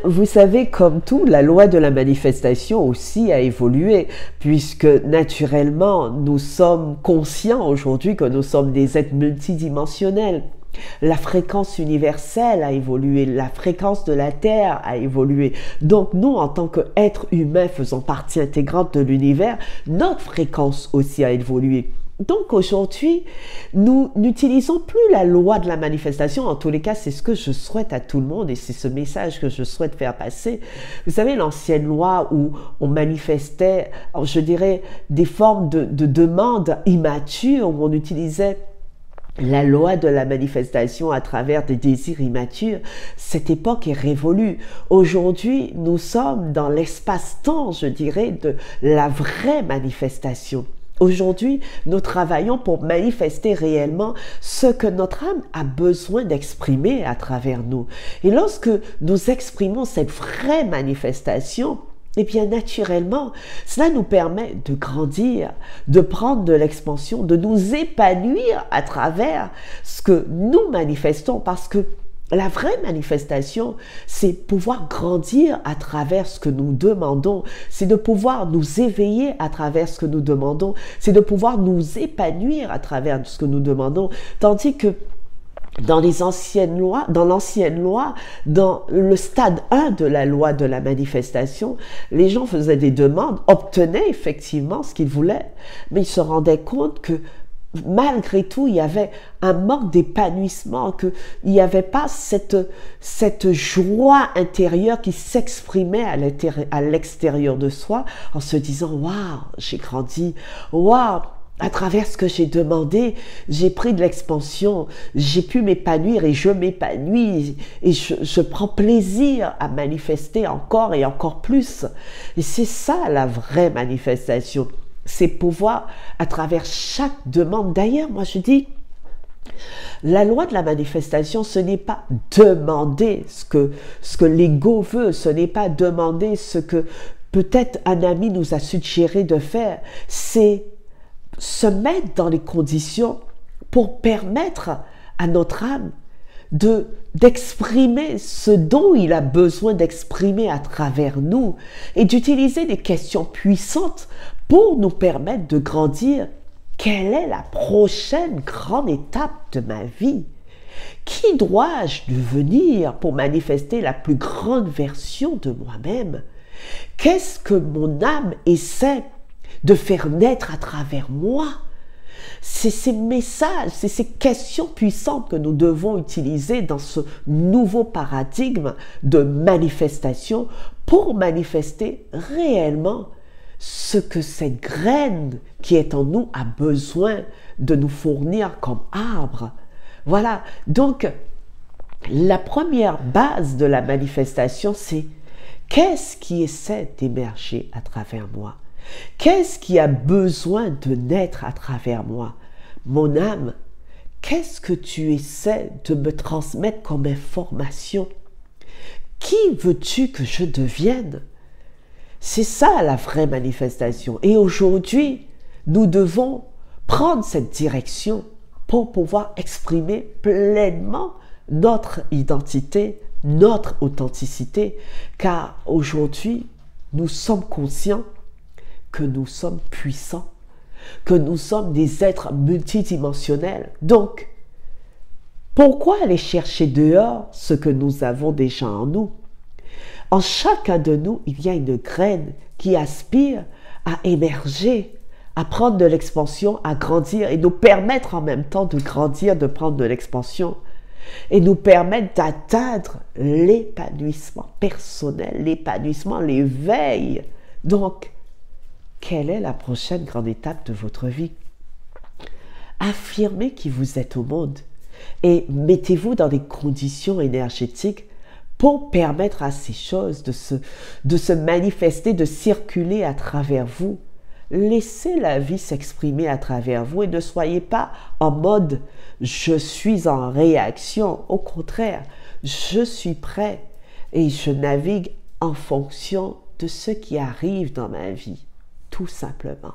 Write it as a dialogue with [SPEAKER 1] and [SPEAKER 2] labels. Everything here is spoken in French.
[SPEAKER 1] Vous savez, comme tout, la loi de la manifestation aussi a évolué, puisque naturellement, nous sommes conscients aujourd'hui que nous sommes des êtres multidimensionnels. La fréquence universelle a évolué, la fréquence de la Terre a évolué. Donc nous, en tant qu'êtres humains faisant partie intégrante de l'univers, notre fréquence aussi a évolué. Donc aujourd'hui, nous n'utilisons plus la loi de la manifestation. En tous les cas, c'est ce que je souhaite à tout le monde et c'est ce message que je souhaite faire passer. Vous savez, l'ancienne loi où on manifestait, je dirais, des formes de demandes immatures, où on utilisait la loi de la manifestation à travers des désirs immatures, cette époque est révolue. Aujourd'hui, nous sommes dans l'espace-temps, je dirais, de la vraie manifestation. Aujourd'hui, nous travaillons pour manifester réellement ce que notre âme a besoin d'exprimer à travers nous. Et lorsque nous exprimons cette vraie manifestation, eh bien, naturellement, cela nous permet de grandir, de prendre de l'expansion, de nous épanouir à travers ce que nous manifestons, parce que la vraie manifestation, c'est pouvoir grandir à travers ce que nous demandons, c'est de pouvoir nous éveiller à travers ce que nous demandons, c'est de pouvoir nous épanouir à travers ce que nous demandons, tandis que dans l'ancienne loi, dans le stade 1 de la loi de la manifestation, les gens faisaient des demandes, obtenaient effectivement ce qu'ils voulaient, mais ils se rendaient compte que malgré tout, il y avait un manque d'épanouissement, qu'il n'y avait pas cette joie intérieure qui s'exprimait à l'extérieur de soi en se disant « Waouh, j'ai grandi, waouh !» À travers ce que j'ai demandé, j'ai pris de l'expansion, j'ai pu m'épanouir et je m'épanouis et je prends plaisir à manifester encore et encore plus. Et c'est ça la vraie manifestation, c'est pouvoir à travers chaque demande. D'ailleurs, moi je dis, la loi de la manifestation, ce n'est pas demander ce que l'ego veut, ce n'est pas demander ce que peut-être un ami nous a suggéré de faire, c'est se mettre dans les conditions pour permettre à notre âme d'exprimer ce dont il a besoin d'exprimer à travers nous et d'utiliser des questions puissantes pour nous permettre de grandir. Quelle est la prochaine grande étape de ma vie? Qui dois-je devenir pour manifester la plus grande version de moi-même? Qu'est-ce que mon âme essaie de faire naître à travers moi? C'est ces messages, c'est ces questions puissantes que nous devons utiliser dans ce nouveau paradigme de manifestation pour manifester réellement ce que cette graine qui est en nous a besoin de nous fournir comme arbre. Voilà, donc la première base de la manifestation, c'est qu'est-ce qui essaie d'émerger à travers moi? Qu'est-ce qui a besoin de naître à travers moi? Mon âme, qu'est-ce que tu essaies de me transmettre comme information? Qui veux-tu que je devienne? C'est ça la vraie manifestation. Et aujourd'hui, nous devons prendre cette direction pour pouvoir exprimer pleinement notre identité, notre authenticité, car aujourd'hui, nous sommes conscients que nous sommes puissants, que nous sommes des êtres multidimensionnels. Donc, pourquoi aller chercher dehors ce que nous avons déjà en nous? En chacun de nous, il y a une graine qui aspire à émerger, à prendre de l'expansion, à grandir et nous permettre en même temps de grandir, de prendre de l'expansion et nous permettre d'atteindre l'épanouissement personnel, l'épanouissement, l'éveil. Donc, quelle est la prochaine grande étape de votre vie? Affirmez qui vous êtes au monde et mettez-vous dans des conditions énergétiques pour permettre à ces choses de se manifester, de circuler à travers vous. Laissez la vie s'exprimer à travers vous et ne soyez pas en mode « je suis en réaction ». Au contraire, je suis prêt et je navigue en fonction de ce qui arrive dans ma vie, tout simplement.